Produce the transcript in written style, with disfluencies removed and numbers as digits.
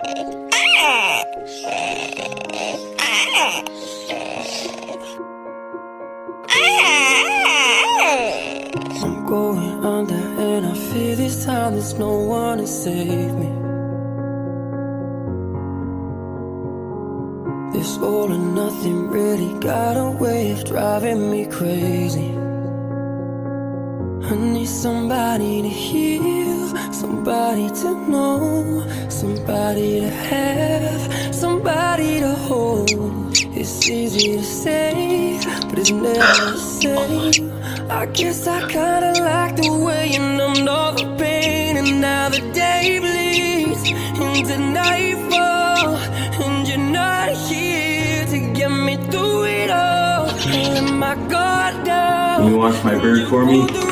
I'm going under and I fear this time there's no one to save me. This all or nothing really got a way of driving me crazy. I need somebody to heal, somebody to know, somebody to have, somebody to hold. It's easy to say, but it's never the same. I guess I kinda like the way you numbed all the pain. And now the day bleeds into nightfall, and you're not here to get me through it all. I let my guard down. Can you watch my bird for me?